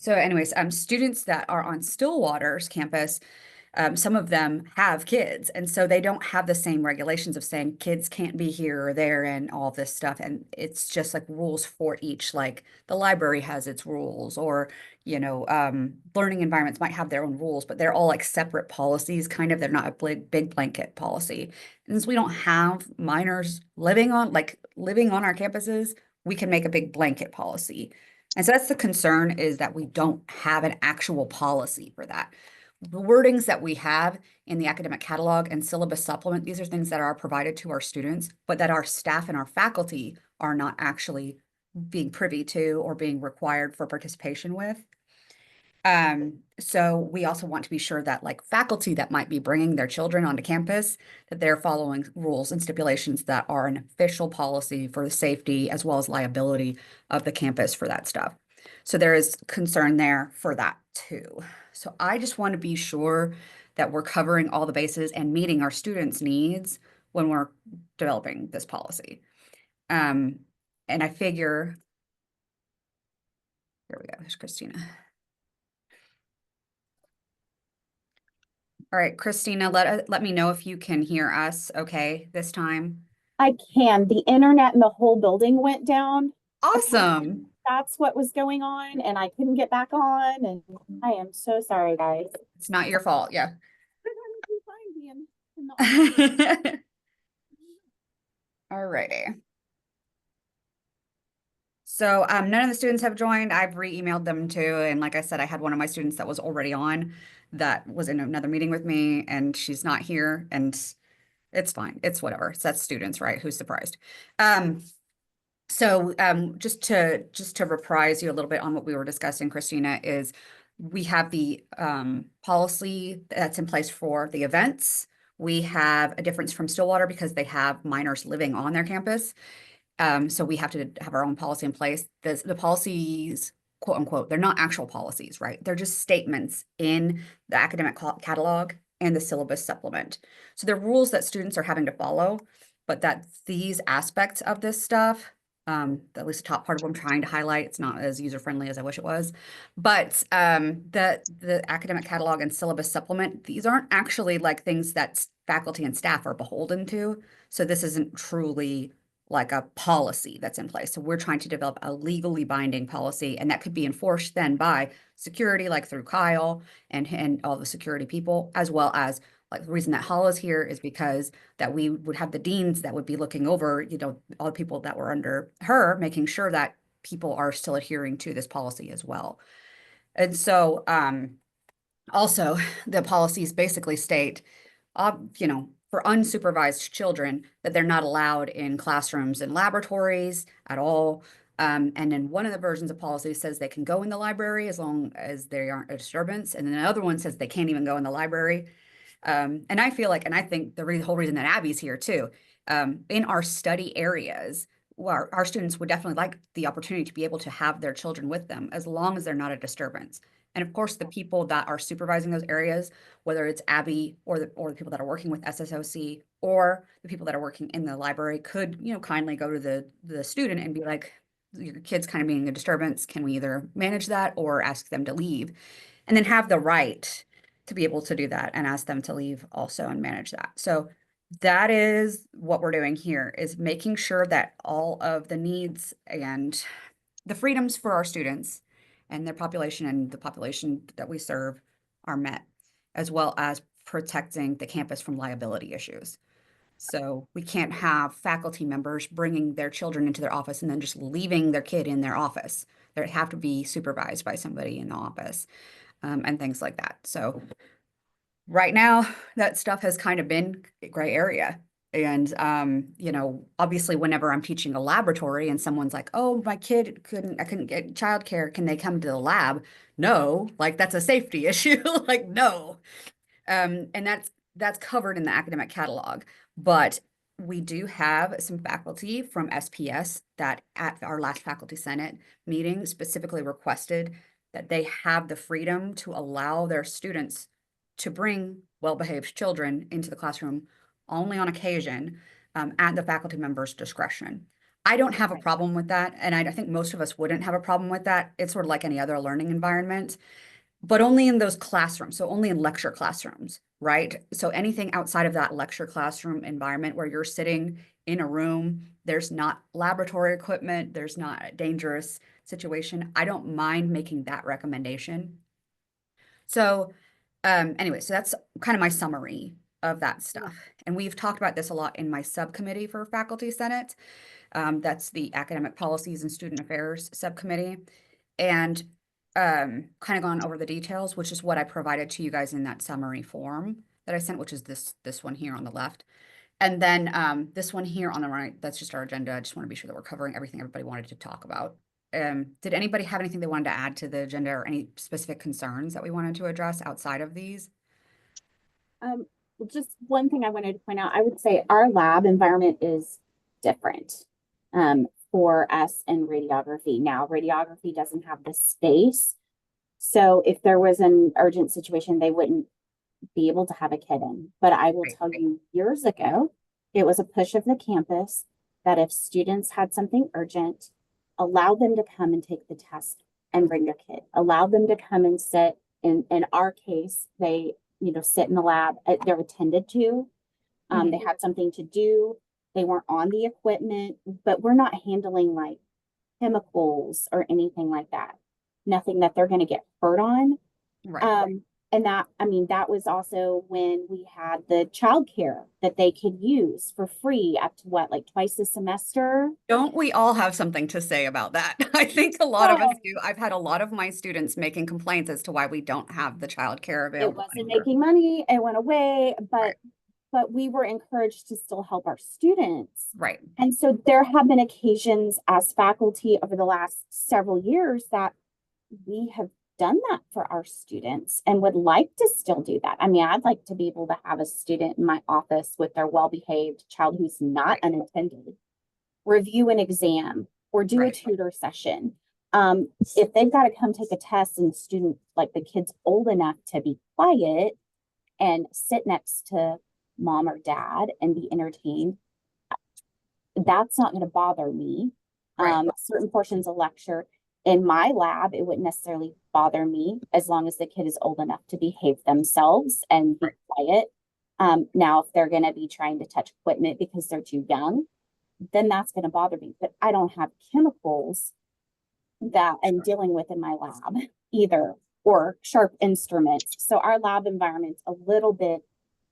So anyways, students that are on Stillwater's campus, some of them have kids, and so they don't have the same regulations of saying kids can't be here or there and all this stuff. And it's just like rules for each, like the library has its rules, or learning environments might have their own rules, but they're all like separate policies, kind of. They're not a big blanket policy. And since we don't have minors living on our campuses, we can make a big blanket policy. And so that's the concern, is that we don't have an actual policy for that. The wordings that we have in the academic catalog and syllabus supplement, these are things that are provided to our students, but that our staff and our faculty are not actually being privy to or being required for participation with. So we also want to be sure that like faculty that might be bringing their children onto campus, that they're following rules and stipulations that are an official policy for the safety as well as liability of the campus for that stuff. So there is concern there for that too. So I just want to be sure that we're covering all the bases and meeting our students' needs when we're developing this policy. And I figure, here we go, there's Christina. All right, Christina, let me know if you can hear us okay this time. I can. The internet in the whole building went down. Awesome. That's what was going on, and I couldn't get back on. And I am so sorry, guys. It's not your fault. Yeah. All righty. So none of the students have joined. I've re-emailed them too. And like I said, I had one of my students that was already on that was in another meeting with me, and she's not here, and it's fine. It's whatever. So that's students, right? Who's surprised? So just to reprise you a little bit on what we were discussing, Christina, is we have the policy that's in place for the events. We have a difference from Stillwater because they have minors living on their campus. So we have to have our own policy in place. The policies, quote unquote, they're not actual policies, right? They're just statements in the academic catalog and the syllabus supplement. So they're rules that students are having to follow, but that these aspects of this stuff, at least the top part of what I'm trying to highlight, it's not as user-friendly as I wish it was, but the academic catalog and syllabus supplement, these aren't actually like things that faculty and staff are beholden to. So this isn't truly like a policy that's in place. So we're trying to develop a legally binding policy, and that could be enforced then by security, like through Kyle and all the security people, as well as like the reason that Hall is here is because that we would have the deans that would be looking over, all the people that were under her, making sure that people are still adhering to this policy as well. And so also the policies basically state, for unsupervised children, that they're not allowed in classrooms and laboratories at all. And then one of the versions of policy says they can go in the library as long as they aren't a disturbance. And then another one says they can't even go in the library. And I feel like, and I think the whole reason that Abby's here too, in our study areas, well, our students would definitely like the opportunity to be able to have their children with them as long as they're not a disturbance. And of course, the people that are supervising those areas, whether it's Abby or the people that are working with SSOC or the people that are working in the library, could kindly go to the student and be like, your kid's kind of being a disturbance. Can we either manage that or ask them to leave? And then have the right to be able to do that and ask them to leave also and manage that. So that is what we're doing here, is making sure that all of the needs and the freedoms for our students and their population and the population that we serve are met, as well as protecting the campus from liability issues. So we can't have faculty members bringing their children into their office and then just leaving their kid in their office. They have to be supervised by somebody in the office, and things like that. So right now, that stuff has kind of been a gray area. And obviously whenever I'm teaching a laboratory and someone's like, oh, my kid I couldn't get childcare, can they come to the lab? No, like that's a safety issue. Like, no. And that's covered in the academic catalog. But we do have some faculty from SPS that at our last faculty senate meeting specifically requested that they have the freedom to allow their students to bring well-behaved children into the classroom only on occasion, at the faculty member's discretion. I don't have a Right. problem with that, and I think most of us wouldn't have a problem with that. It's sort of like any other learning environment, but only in those classrooms, so only in lecture classrooms, right? So anything outside of that lecture classroom environment where you're sitting in a room, there's not laboratory equipment, there's not a dangerous situation. I don't mind making that recommendation. So, anyway, so that's kind of my summary of that Yeah. stuff. And we've talked about this a lot in my subcommittee for Faculty Senate. That's the Academic Policies and Student Affairs Subcommittee. And kind of gone over the details, which is what I provided to you guys in that summary form that I sent, which is this one here on the left. And then this one here on the right, that's just our agenda. I just want to be sure that we're covering everything everybody wanted to talk about. Did anybody have anything they wanted to add to the agenda or any specific concerns that we wanted to address outside of these? Well, just one thing I wanted to point out, I would say our lab environment is different for us in radiography. Now, radiography doesn't have the space. So if there was an urgent situation, they wouldn't be able to have a kid in. But I will Right. tell you, years ago, it was a push of the campus that if students had something urgent, allow them to come and take the test and bring their kid. Allow them to come and sit. In our case, they, sit in the lab. They're attended to. They had something to do. They weren't on the equipment, but we're not handling like chemicals or anything like that. Nothing that they're going to get hurt on. Right. And that, I mean, that was also when we had the childcare that they could use for free up to what, like twice a semester? Don't we all have something to say about that? I think a lot of us Oh, do. I've had a lot of my students making complaints as to why we don't have the childcare it available wasn't anymore. making money, it went away, Right. but we were encouraged to still help our students. Right. And so there have been occasions as faculty over the last several years that we have done that for our students and would like to still do that. I mean, I'd like to be able to have a student in my office with their well-behaved child who's not Right. unattended, review an exam or do a Right. tutor session. If they've got to come take a test and the student, like the kid's old enough to be quiet and sit next to mom or dad and be entertained, that's not going to bother me. Right. Certain portions of lecture in my lab, it wouldn't necessarily bother me as long as the kid is old enough to behave themselves and be Right. quiet. Now, if they're going to be trying to touch equipment because they're too young, then that's going to bother me. But I don't have chemicals that I'm dealing with in my lab either, or sharp instruments. So our lab environment's a little bit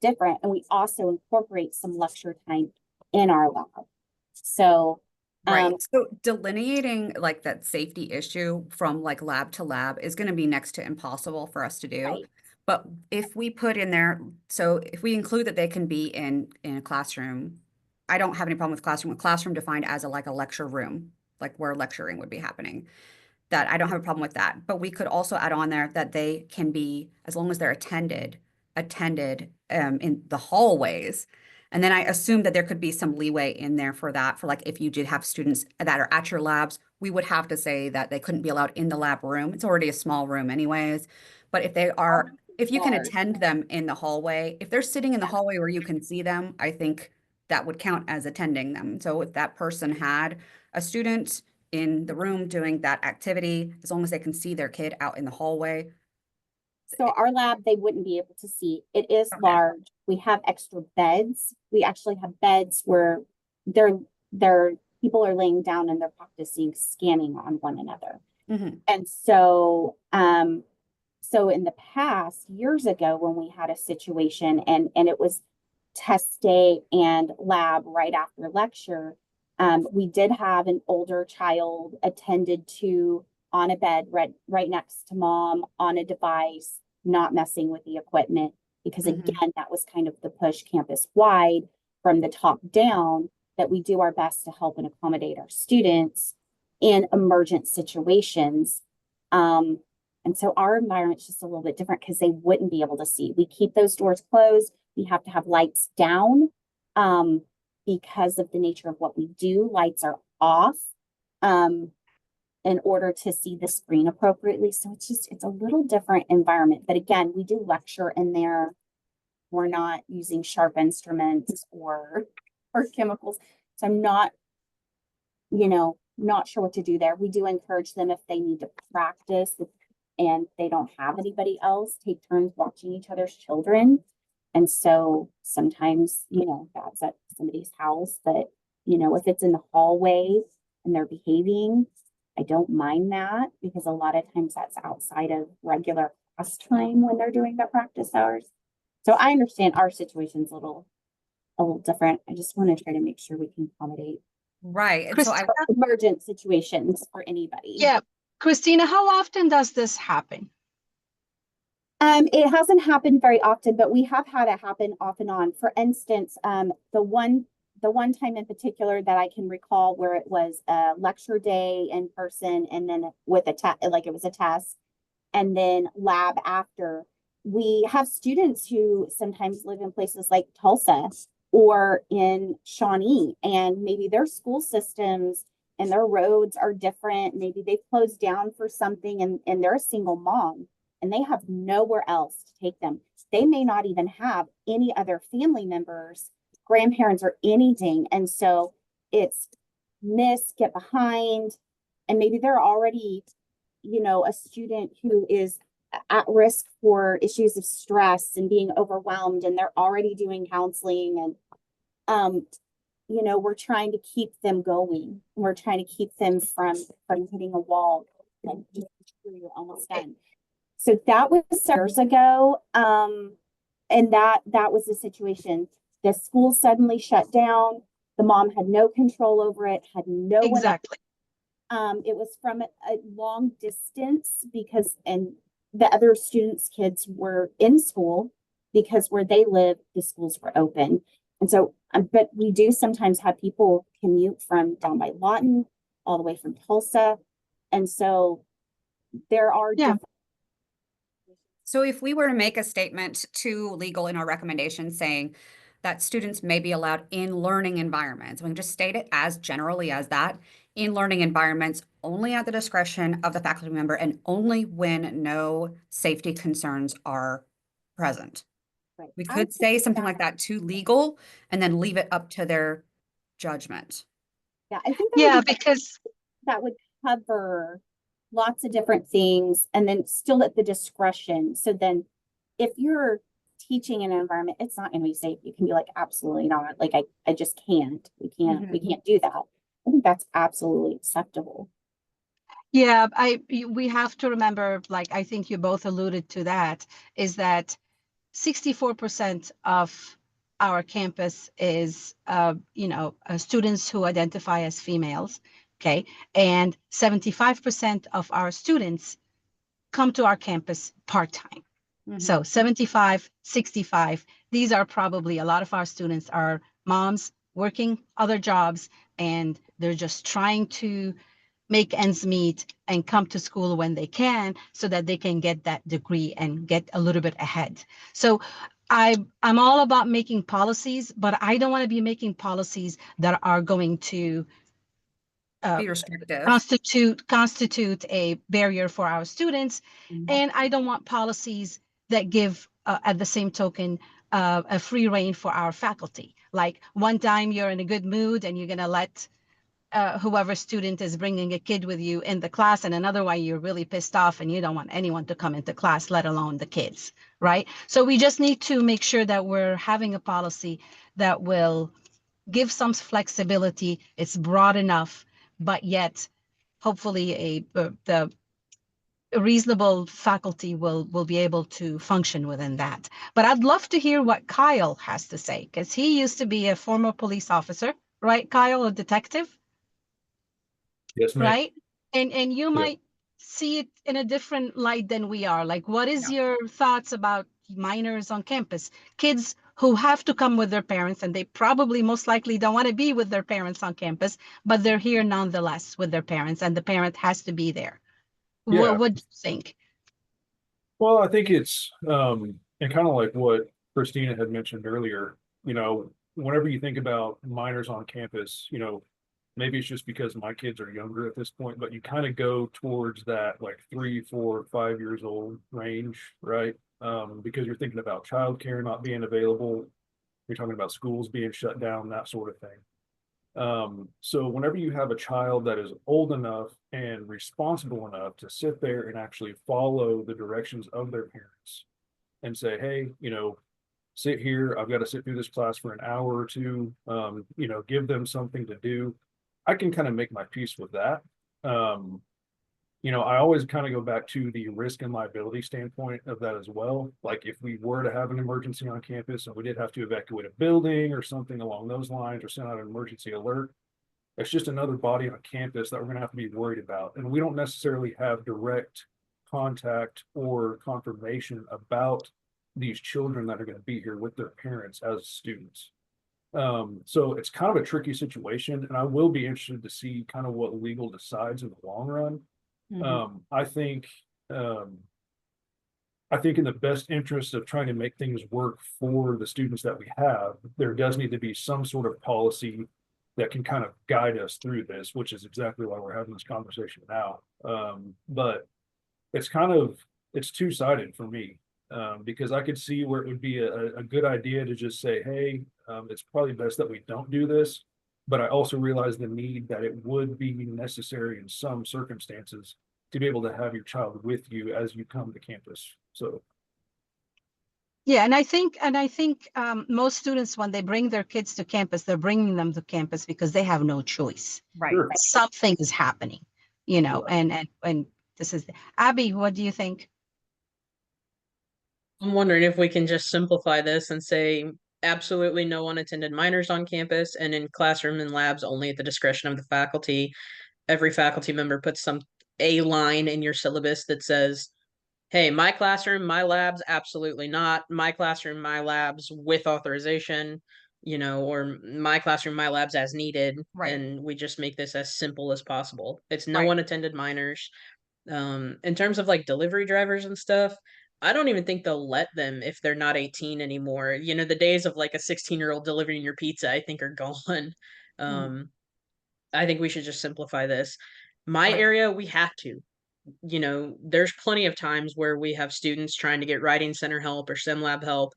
different. And we also incorporate some lecture time in our lab. So, Right. So delineating like that safety issue from like lab to lab is going to be next to impossible for us to do. right. But if we put in there, so if we include that they can be in a classroom, I don't have any problem with classroom. A classroom defined as a like a lecture room, like where lecturing would be happening. That I don't have a problem with that. But we could also add on there that they can be, as long as they're attended in the hallways. And then I assume that there could be some leeway in there for that, for like if you did have students that are at your labs, we would have to say that they couldn't be allowed in the lab room. It's already a small room anyways. But if they are, if you can Large. attend them in the hallway, if they're sitting in the hallway where you can see them, I think that would count as attending them. So if that person had a student in the room doing that activity, as long as they can see their kid out in the hallway. So our lab, they wouldn't be able to see. It is Okay. large. We have extra beds. We actually have beds where they're people are laying down and they're practicing scanning on one another. Mhm. And so in the past, years ago, when we had a situation and it was test day and lab right after lecture, we did have an older child attended to on a bed right next to mom on a device, not messing with the equipment. Because Mhm. again, that was kind of the push campus wide from the top down that we do our best to help and accommodate our students in emergent situations. Um, and so our environment's just a little bit different because they wouldn't be able to see. We keep those doors closed. We have to have lights down because of the nature of what we do. Lights are off um, in order to see the screen appropriately. So it's a little different environment. But again, we do lecture in there. We're not using sharp instruments or chemicals. So I'm not not sure what to do there. We do encourage them if they need to practice and they don't have anybody else, take turns watching each other's children. And so sometimes, that's at somebody's house, but if it's in the hallway and they're behaving, I don't mind that because a lot of times that's outside of regular class time when they're doing their practice hours. So I understand our situation's a little different. I just want to try to make sure we can accommodate Right. And so Christina, emergent situations for anybody. yeah, Christina, how often does this happen? It hasn't happened very often, but we have had it happen off and on. For instance, the one time in particular that I can recall where it was a lecture day in person and then with a test, like it was a test, and then lab after. We have students who sometimes live in places like Tulsa or in Shawnee, and maybe their school systems and their roads are different. Maybe they've closed down for something and they're a single mom and they have nowhere else to take them. They may not even have any other family members, grandparents, or anything. And so it's miss, get behind, and maybe they're already, a student who is at risk for issues of stress and being overwhelmed, and they're already doing counseling. And, we're trying to keep them going. We're trying to keep them from hitting a wall. And just you're almost done. So that was years ago. And that was the situation. The school suddenly shut down. The mom had no control over it, had no one. Exactly. It was from a long distance and the other students' kids were in school because where they live, the schools were open. And so, but we do sometimes have people commute from down by Lawton all the way from Tulsa. And so there are different. So if we were to make a statement to legal in our recommendation saying that students may be allowed in learning environments, we can just state it as generally as that, in learning environments only at the discretion of the faculty member and only when no safety concerns are present. Right. We could say something like that to legal and then leave it up to their judgment. Yeah, I think Because that would cover lots of different things and then still at the discretion. So then if you're teaching in an environment, it's not going to be safe. You can be like, absolutely not. Like, I just can't. We can't do that. I think that's absolutely acceptable. yeah, we have to remember, like I think you both alluded to that, is that 64% of our campus is students who identify as females, okay, and 75% of our students come to our campus part-time. So 75, 65, these are probably a lot of our students are moms working other jobs and they're just trying to make ends meet and come to school when they can so that they can get that degree and get a little bit ahead. So I'm all about making policies, but I don't want to be making policies that are going to be restrictive, constitute a barrier for our students. And I don't want policies that give at the same token a free rein for our faculty. Like one time you're in a good mood and you're going to let whoever student is bringing a kid with you in the class, and another one you're really pissed off and you don't want anyone to come into class, let alone the kids, right? So we just need to make sure that we're having a policy that will give some flexibility. It's broad enough, but yet hopefully the reasonable faculty will be able to function within that. But I'd love to hear what Kyle has to say, because he used to be a former police officer, right, Kyle, a detective? Yes, ma'am. Right? And you might see it in a different light than we are. Like, what is your thoughts about minors on campus? Kids who have to come with their parents, and they probably most likely don't want to be with their parents on campus, but they're here nonetheless with their parents, and the parent has to be there. Yeah. What do you think? Well, I think it's and kind of like what Christina had mentioned earlier, whenever you think about minors on campus, maybe it's just because my kids are younger at this point, but you kind of go towards that like 3, 4, 5 years old range, right? Because you're thinking about childcare not being available, you're talking about schools being shut down, that sort of thing. So whenever you have a child that is old enough and responsible enough to sit there and actually follow the directions of their parents and say, hey, sit here, I've got to sit through this class for an hour or two, give them something to do. I can kind of make my peace with that. I always kind of go back to the risk and liability standpoint of that as well. Like if we were to have an emergency on campus and we did have to evacuate a building or something along those lines or send out an emergency alert, it's just another body on campus that we're going to have to be worried about. And we don't necessarily have direct contact or confirmation about these children that are going to be here with their parents as students. So it's kind of a tricky situation, and I will be interested to see kind of what legal decides in the long run. I think in the best interest of trying to make things work for the students that we have, there does need to be some sort of policy that can kind of guide us through this, which is exactly why we're having this conversation now. But it's two-sided for me. Because I could see where it would be a good idea to just say, hey, it's probably best that we don't do this. But I also realize the need that it would be necessary in some circumstances to be able to have your child with you as you come to campus. So Yeah, and I think most students, when they bring their kids to campus, they're bringing them to campus because they have no choice. Right. sure. Something is happening, and this is Abby. What do you think? I'm wondering if we can just simplify this and say absolutely no unattended minors on campus, and in classroom and labs only at the discretion of the faculty. Every faculty member puts a line in your syllabus that says, hey, my classroom, my labs, absolutely not. My classroom, my labs with authorization, or my classroom, my labs as needed. Right. And we just make this as simple as possible. It's no Right. unattended minors. In terms of like delivery drivers and stuff, I don't even think they'll let them if they're not 18 anymore. The days of like a 16-year-old delivering your pizza, I think are gone. I think we should just simplify this. My Right. area, we have to. There's plenty of times where we have students trying to get writing center help or sim lab help.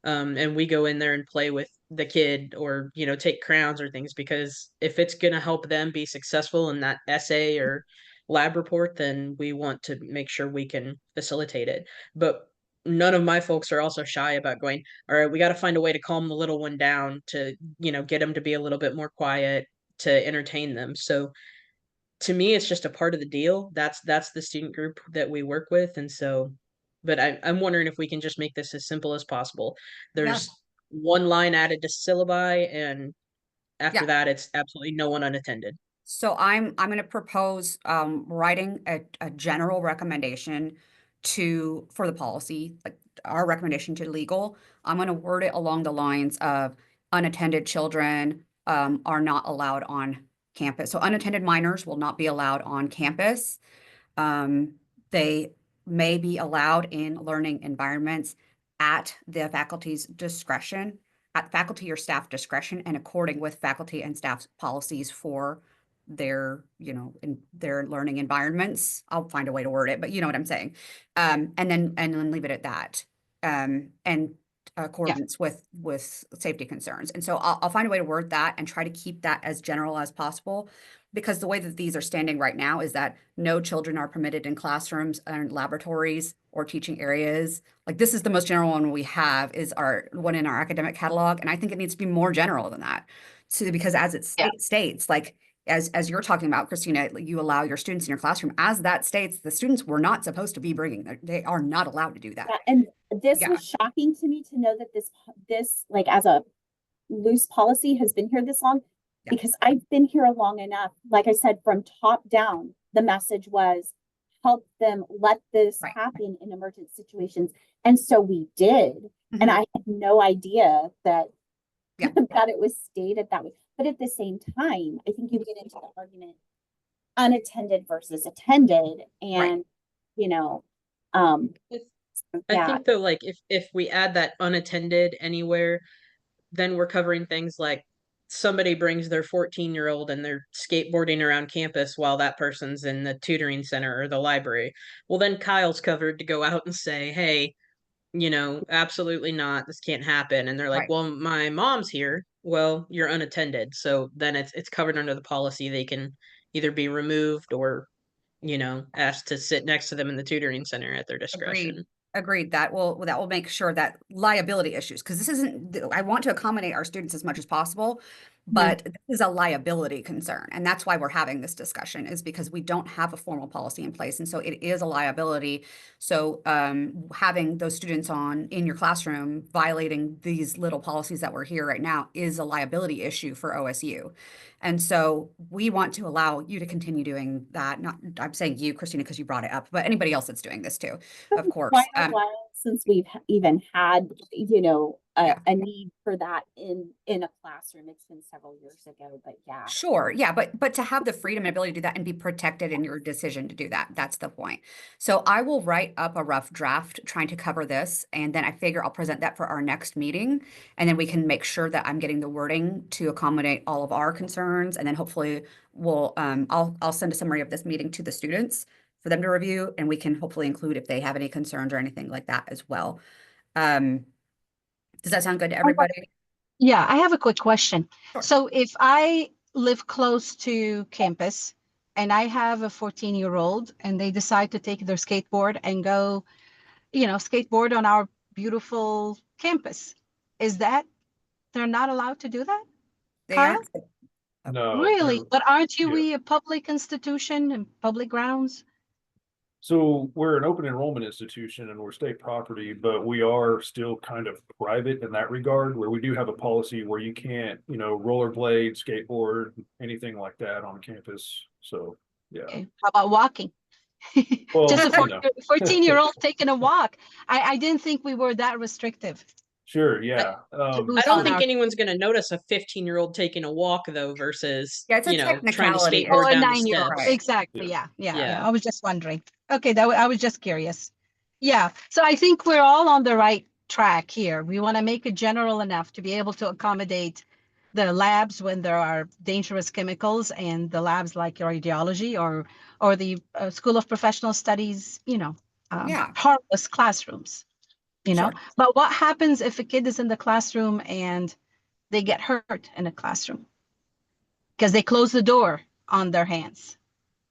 And we go in there and play with the kid or, take crowns or things, because if it's going to help them be successful in that essay or lab report, then we want to make sure we can facilitate it. But none of my folks are also shy about going, all right, we got to find a way to calm the little one down to, get them to be a little bit more quiet, to entertain them. So to me, it's just a part of the deal. That's the student group that we work with. And so, but I'm wondering if we can just make this as simple as possible. There's one line added to syllabi, and after Yeah. that, it's absolutely no one unattended. So I'm going to propose writing a general recommendation for the policy, like our recommendation to legal. I'm going to word it along the lines of unattended children are not allowed on campus. So unattended minors will not be allowed on campus. They may be allowed in learning environments at the faculty's discretion, at faculty or staff discretion, and according with faculty and staff's policies for their, in their learning environments. I'll find a way to word it, but you know what I'm saying. And then leave it at that. And accordance with safety concerns. And so I'll find a way to word that and try to keep that as general as possible, because the way that these are standing right now is that no children are permitted in classrooms and laboratories or teaching areas. Like this is the most general one we have, is our one in our academic catalog. And I think it needs to be more general than that. So because as it states, like as you're talking about, Christina, you allow your students in your classroom, as that states, the students were not supposed to be bringing, they are not allowed to do that. Yeah, and this was shocking to me to know that this like as a loose policy has been here this long, because I've been here long enough. Like I said, from top down, the message was help them, let this happen in emergent situations. And so we did. And I had no idea that that it was stated that way. But at the same time, I think you get into the argument unattended versus attended, and I think though, like if we add that unattended anywhere, then we're covering things like somebody brings their 14-year-old and they're skateboarding around campus while that person's in the tutoring center or the library. Well, then Kyle's covered to go out and say, hey, absolutely not, this can't happen. And they're like, well, my mom's here. well, you're unattended. So then it's covered under the policy. They can either be removed or, asked to sit next to them in the tutoring center at their Agreed. discretion. Agreed. That will make sure that liability issues, because this isn't, I want to accommodate our students as much as possible, but this is a liability concern. And that's why we're having this discussion, is because we don't have a formal policy in place. And so it is a liability. So having those students in your classroom violating these little policies that we're here right now is a liability issue for OSU. And so we want to allow you to continue doing that. Not, I'm saying you, Christina, because you brought it up, but anybody else that's doing this too, of course. Quite a while since we've even had, Yeah. a need for that in a classroom. It's been several years ago, but yeah. Sure. Yeah. But to have the freedom and ability to do that and be protected in your decision to do that, that's the point. So I will write up a rough draft trying to cover this. And then I figure I'll present that for our next meeting. And then we can make sure that I'm getting the wording to accommodate all of our concerns. And then hopefully I'll send a summary of this meeting to the students for them to review. And we can hopefully include if they have any concerns or anything like that as well. Does that sound good to everybody? Yeah, I have a quick question. Sure. So if I live close to campus and I have a 14-year-old and they decide to take their skateboard and go, skateboard on our beautiful campus, they're not allowed to do that? They Kyle? are. No. Really? they're- But aren't yeah. we a public institution and public grounds? So we're an open enrollment institution and we're state property, but we are still kind of private in that regard, where we do have a policy where you can't, rollerblade, skateboard, anything like that on campus. So, yeah. Okay. How about walking? Well, Just a you know. 14-year-old taking a walk. I didn't think we were that restrictive. Sure, yeah. I Who's don't on think our- anyone's going to notice a 15-year-old taking a walk though versus, Yeah, it's a trying to technicality. skateboard Oh, a down the 9-year-old. steps. Right. Exactly. Yeah. Yeah. I was just wondering. Okay, I was just curious. Yeah. So I think we're all on the right track here. We want to make it general enough to be able to accommodate the labs when there are dangerous chemicals, and the labs like radiology or the School of Professional Studies, Yeah. harmless classrooms, Sure. But what happens if a kid is in the classroom and they get hurt in a classroom because they close the door on their hands?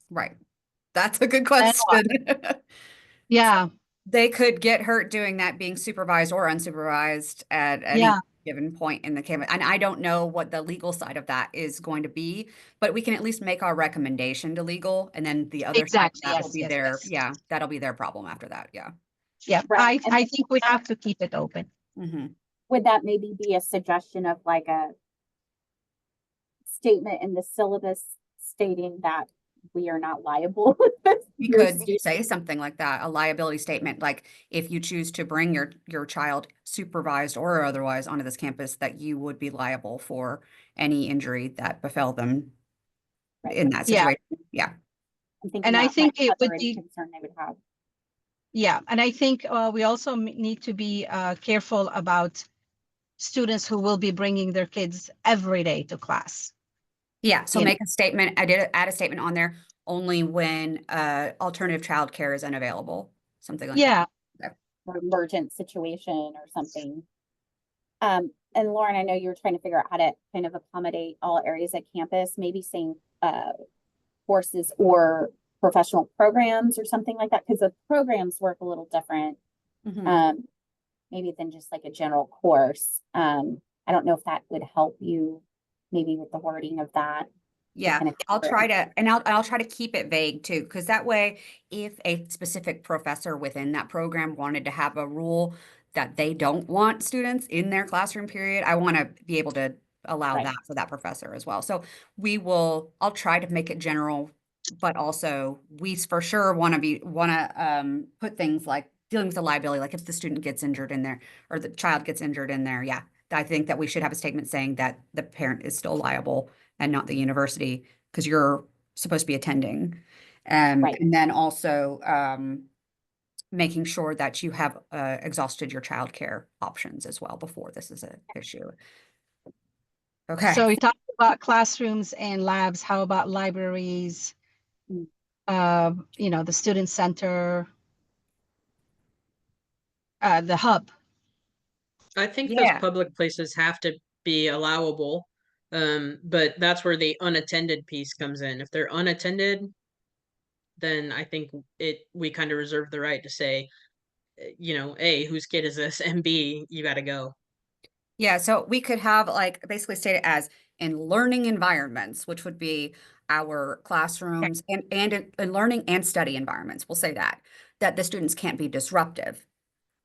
Right. That's a good question. Yeah. They could get hurt doing that, being supervised or unsupervised at any Yeah. given point in the campus. And I don't know what the legal side of that is going to be, but we can at least make our recommendation to legal, and then the other Exactly. side of that will Yes, be yes, their, yes. yeah, that'll be their problem after that. Yeah. Yeah. Right. I think we have to keep it open. Mm-hmm. Would that maybe be a suggestion of like a statement in the syllabus stating that we are not liable? You Your could student- say something like that, a liability statement, like if you choose to bring your child supervised or otherwise onto this campus, that you would be liable for any injury that befell them Right. in that Yeah. situation. Yeah. I'm thinking And I that think might it would cover any be- concern they would have. Yeah. And I think we also need to be careful about students who will be bringing their kids every day to class. Yeah, so You know. make a statement, I did add a statement on there, only when alternative childcare is unavailable, something like that. Yeah. Or emergent situation or something. And Lauren, I know you were trying to figure out how to kind of accommodate all areas at campus, maybe saying courses or professional programs or something like that, because the programs work a little different, Mhm. maybe than just like a general course. I don't know if that would help you maybe with the wording of that. Yeah, kind of I'll cover try it. to, and I'll try to keep it vague too, because that way, if a specific professor within that program wanted to have a rule that they don't want students in their classroom period, I want to be able to allow Right. that for that professor as well. So I'll try to make it general, but also we for sure want to put things like dealing with the liability, like if the student gets injured in there or the child gets injured in there. Yeah, I think that we should have a statement saying that the parent is still liable and not the university, because you're supposed to be attending. Right. And then also making sure that you have exhausted your childcare options as well before this is an issue. Okay. So we talked about classrooms and labs. How about libraries? Mm. The student center, the hub. I think Yeah. those public places have to be allowable. But that's where the unattended piece comes in. If they're unattended, then I think we kind of reserve the right to say, A, whose kid is this? And B, you got to go. Yeah, so we could have like basically state it as in learning environments, which would be our classrooms and in learning and study environments. We'll say that the students can't be disruptive.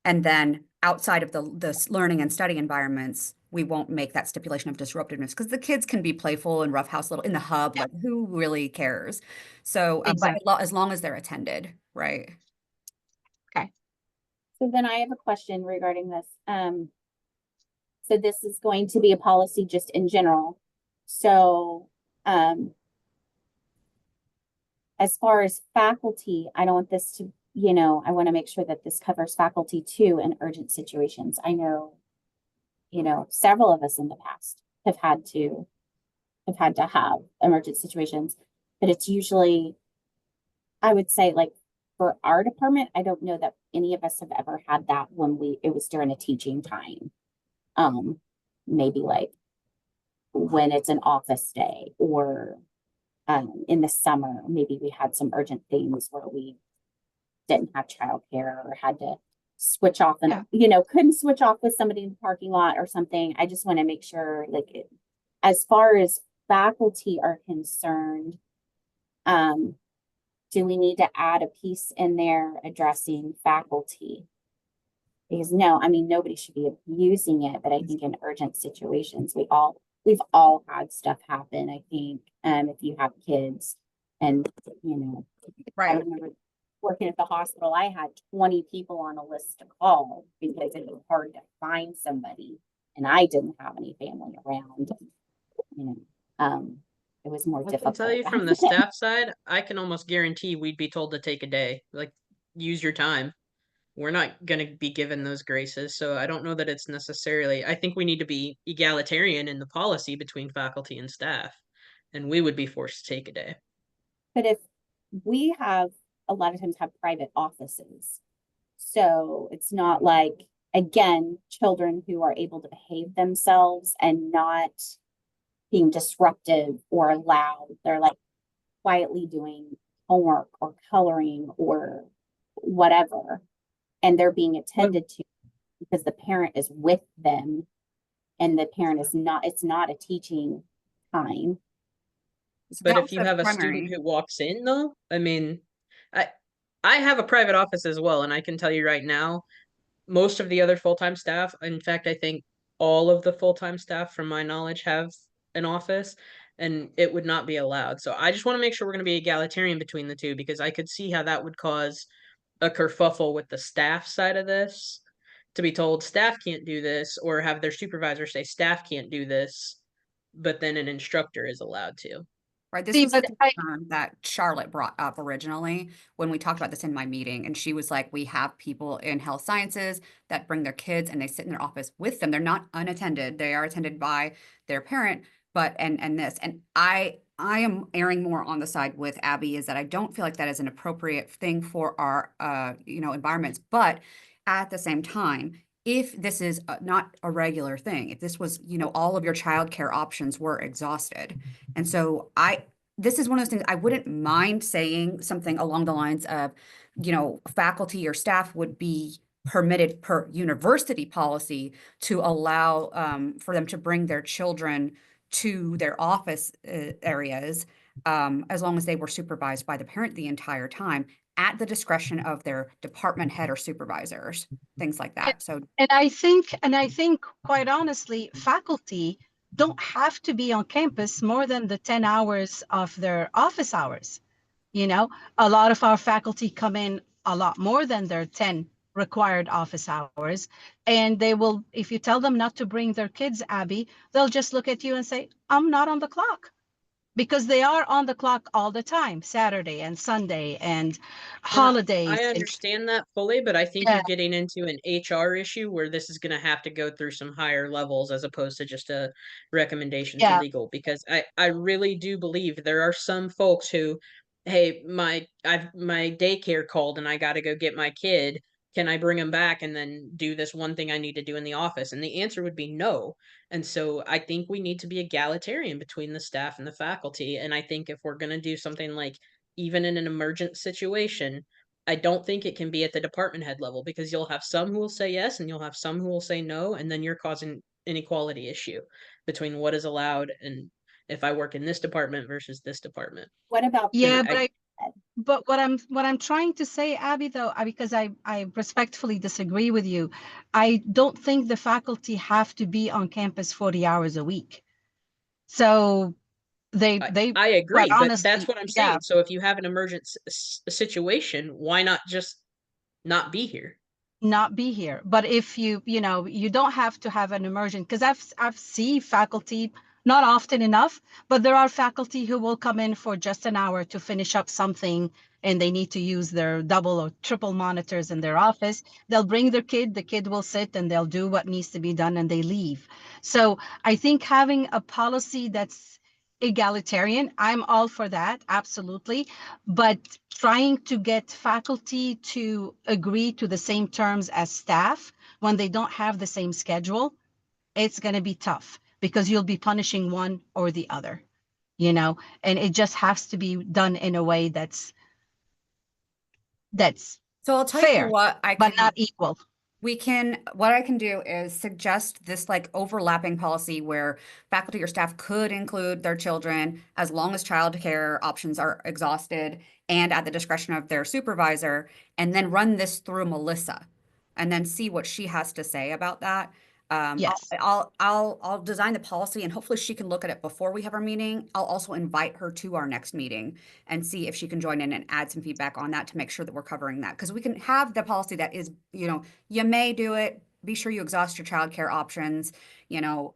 And then outside of the learning and study environments, we won't make that stipulation of disruptiveness because the kids can be playful and roughhouse little in the hub, like who really cares? So, but Exactly. as long as they're attended, right? So then I have a question regarding this. So this is going to be a policy just in general. So, as far as faculty, I don't want this to, I want to make sure that this covers faculty too in urgent situations. I know, several of us in the past have had to have emergent situations, but it's usually, I would say, like for our department, I don't know that any of us have ever had that when it was during a teaching time. Maybe like when it's an office day or in the summer, maybe we had some urgent things where we didn't have childcare or had to switch off and couldn't switch off with somebody in the parking lot or something. I just want to make sure, like, as far as faculty are concerned, do we need to add a piece in there addressing faculty? Because nobody should be abusing it, but I think in urgent situations, we've all had stuff happen. I think, if you have kids and, I Right. remember working at the hospital, I had 20 people on a list to call because it was hard to find somebody and I didn't have any family around, it was more I can difficult. tell you from the staff side, I can almost guarantee we'd be told to take a day, like use your time. We're not going to be given those graces. So I don't know that it's necessarily, I think we need to be egalitarian in the policy between faculty and staff, and we would be forced to take a day. But if we have a lot of times have private offices, so it's not like, again, children who are able to behave themselves and not being disruptive or loud. They're like quietly doing homework or coloring or whatever, and they're being attended to because the parent is with them and the parent is not, it's not a teaching time. So But that if was you the have a primary. student who walks in, though, I mean, I have a private office as well, and I can tell you right now, most of the other full-time staff, in fact, I think all of the full-time staff, from my knowledge, have an office, and it would not be allowed. So I just want to make sure we're going to be egalitarian between the two because I could see how that would cause a kerfuffle with the staff side of this to be told staff can't do this or have their supervisor say staff can't do this, but then an instructor is allowed to. Right. This See, was a but I, concern that Charlotte brought up originally when we talked about this in my meeting. And she was like, we have people in health sciences that bring their kids and they sit in their office with them. They're not unattended. They are attended by their parent, but and this. And I am erring more on the side with Abby is that I don't feel like that is an appropriate thing for our environments. But at the same time, if this is not a regular thing, if this was, all of your childcare options were exhausted. And so this is one of those things I wouldn't mind saying something along the lines of, faculty or staff would be permitted per university policy to allow for them to bring their children to their office areas as long as they were supervised by the parent the entire time at the discretion of their department head or supervisors, things like that. So and I think quite honestly, faculty don't have to be on campus more than the 10 hours of their office hours. A lot of our faculty come in a lot more than their 10 required office hours. And they will, if you tell them not to bring their kids, Abby, they'll just look at you and say, I'm not on the clock. Because they are on the clock all the time, Saturday and Sunday and holidays. I understand that fully, but I think Yeah. you're getting into an HR issue where this is going to have to go through some higher levels as opposed to just a recommendation to Yeah. legal. Because I really do believe there are some folks who, hey, my daycare called and I got to go get my kid. can I bring them back and then do this one thing I need to do in the office? And the answer would be no. And so I think we need to be egalitarian between the staff and the faculty. And I think if we're going to do something like even in an emergent situation, I don't think it can be at the department head level, because you'll have some who will say yes and you'll have some who will say no. And then you're causing inequality issue between what is allowed and if I work in this department versus this department. What about Yeah, I- but what I'm trying to say, Abby, though, because I respectfully disagree with you, I don't think the faculty have to be on campus 40 hours a week. So they I agree, quite but that's honestly, what I'm yeah, saying. So if you have an emergent situation, why not just not be here? not be here. But if you know, you don't have to have an emergent, because I've seen faculty, not often enough, but there are faculty who will come in for just an hour to finish up something and they need to use their double or triple monitors in their office. They'll bring their kid, the kid will sit and they'll do what needs to be done and they leave. So I think having a policy that's egalitarian, I'm all for that, absolutely. But trying to get faculty to agree to the same terms as staff when they don't have the same schedule, it's going to be tough because you'll be punishing one or the other, you know, and it just has to be done in a way that's So I'll tell you fair, what I but can, not equal. what I can do is suggest this like overlapping policy where faculty or staff could include their children as long as childcare options are exhausted and at the discretion of their supervisor, and then run this through Melissa and then see what she has to say about that. Yes. I'll design the policy and hopefully she can look at it before we have our meeting. I'll also invite her to our next meeting and see if she can join in and add some feedback on that to make sure that we're covering that. Because we can have the policy that is, you know, you may do it, be sure you exhaust your childcare options, you know,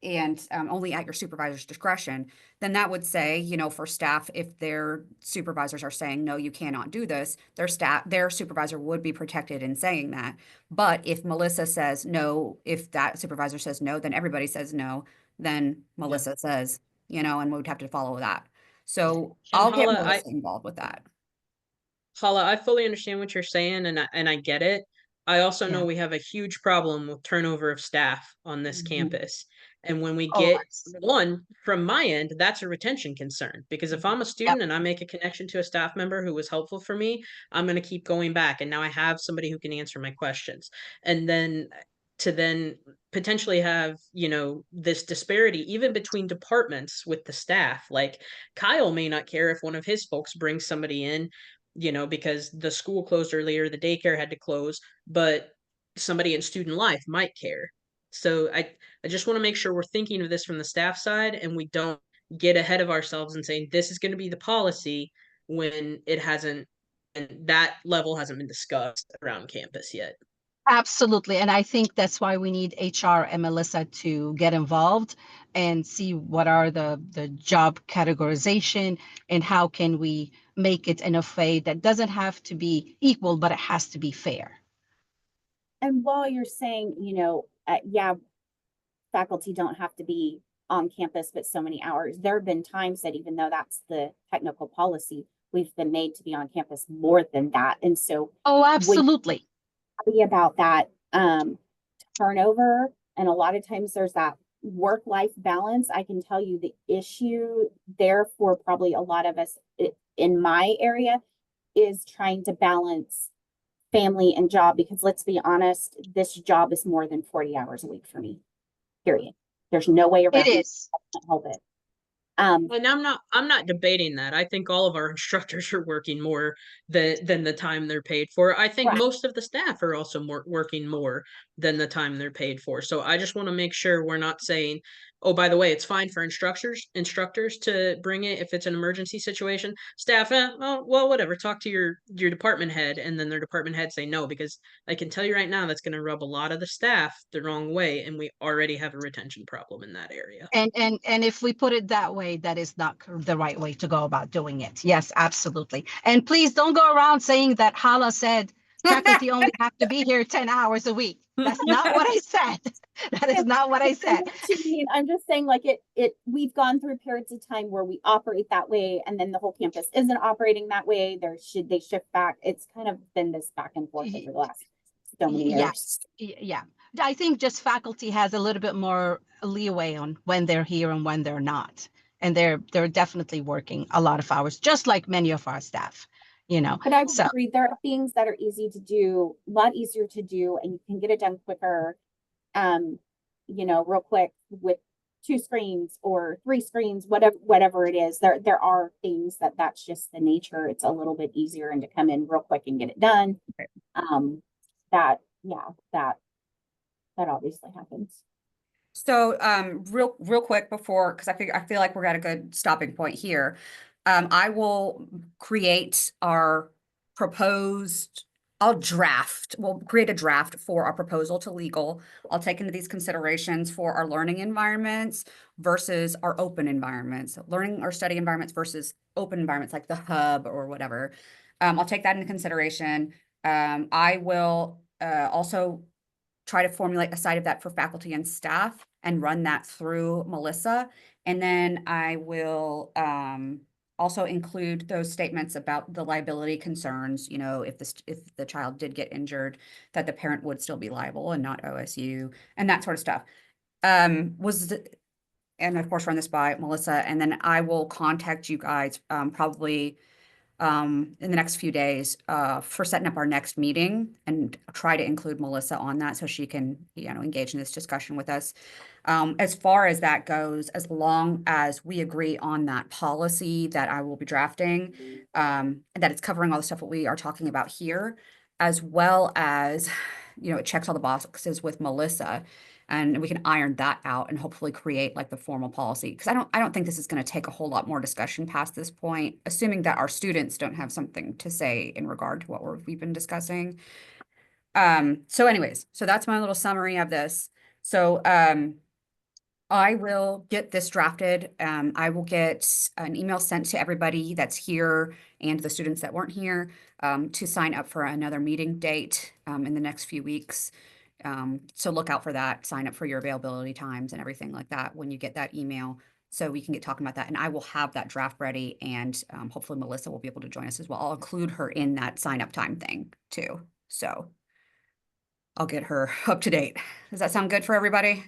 and only at your supervisor's discretion. Then that would say, you know, for staff, if their supervisors are saying, no, you cannot do this, their supervisor would be protected in saying that. But if Melissa says no, if that supervisor says no, then everybody says no, then Melissa says, you know, and we would have to follow that. So And I'll get Hala, Melissa involved with that. Hala, I fully understand what you're saying, and I get it. I also know Yeah. we have a huge problem with turnover of staff on this Mhm. campus. And when we Oh, get one from my end, that's a retention concern. Because if I'm a student and I make a connection to a staff member who was helpful for me, I'm going to keep going back. And now I have somebody who can answer my questions. And then to then potentially have, you know, this disparity even between departments with the staff. Like Kyle may not care if one of his folks brings somebody in, you know, because the school closed earlier, the daycare had to close, but somebody in student life might care. So I just want to make sure we're thinking of this from the staff side and we don't get ahead of ourselves and saying this is going to be the policy when it hasn't, and that level hasn't been discussed around campus yet. absolutely. And I think that's why we need HR and Melissa to get involved and see what are the job categorization and how can we make it in a way that doesn't have to be equal, but it has to be fair. And while you're saying, you know, yeah, faculty don't have to be on campus but so many hours, there have been times that even though that's the technical policy, we've been made to be on campus more than that. And so Oh, absolutely. about that turnover, and a lot of times there's that work-life balance. I can tell you the issue there for probably a lot of us in my area is trying to balance family and job, because let's be honest, this job is more than 40 hours a week for me, period. There's no way around It is. I can't help it. And I'm not debating that. I think all of our instructors are working more than the time they're paid for. I think Right. most of the staff are also working more than the time they're paid for. So I just want to make sure we're not saying, oh, by the way, it's fine for instructors to bring it if it's an emergency situation. Staff, oh, well, whatever. Talk to your department head, and then their department head say no, because I can tell you right now that's going to rub a lot of the staff the wrong way, and we already have a retention problem in that area. And if we put it that way, that is not the right way to go about doing it. Yes, absolutely. And please don't go around saying that Hala said faculty only have to be here 10 hours a week. That's not what I said. That is not what I I said. know what you mean. I'm just saying, like, we've gone through periods of time where we operate that way, and then the whole campus isn't operating that way. They shift back. It's kind of been this back and forth over the last so many Yes. years. Yeah. I think just faculty has a little bit more leeway on when they're here and when they're not. And they're definitely working a lot of hours, just like many of our staff, you know. But I would So agree, there are things that are easy to do, a lot easier to do, and you can get it done quicker. Real quick with 2 screens or 3 screens, whatever it is. There are things that's just the nature. It's a little bit easier and to come in real quick and get it done. Right. That obviously happens. So, real quick before, because I feel like we're at a good stopping point here. I will create our proposed, we'll create a draft for our proposal to legal. I'll take into these considerations for our learning environments versus our open environments, learning or study environments versus open environments like the hub or whatever. I'll take that into consideration. I will also try to formulate a side of that for faculty and staff and run that through Melissa. And then I will also include those statements about the liability concerns, if the child did get injured, that the parent would still be liable and not OSU and that sort of stuff. And of course, run this by Melissa, and then I will contact you guys probably in the next few days for setting up our next meeting and try to include Melissa on that so she can, engage in this discussion with us. As far as that goes, as long as we agree on that policy that I will be drafting, and that it's covering all the stuff that we are talking about here, as well as, it checks all the boxes with Melissa, and we can iron that out and hopefully create like the formal policy. Because I don't think this is going to take a whole lot more discussion past this point, assuming that our students don't have something to say in regard to what we've been discussing. So anyways, so that's my little summary of this. So I will get this drafted. I will get an email sent to everybody that's here and the students that weren't here to sign up for another meeting date in the next few weeks. So look out for that, sign up for your availability times and everything like that when you get that email, so we can get talking about that. And I will have that draft ready, and hopefully Melissa will be able to join us as well. I'll include her in that sign up time thing too. So I'll get her up to date. Does that sound good for everybody?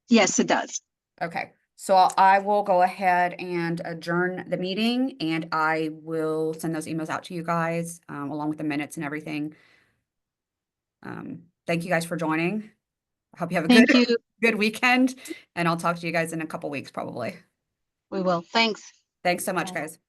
yes, it does. Okay, so I will go ahead and adjourn the meeting, and I will send those emails out to you guys along with the minutes and everything. Thank you guys for joining. I hope you have a Thank you. good weekend, and I'll talk to you guys in a couple weeks probably. We will. Thanks. Thanks so much, Bye. guys.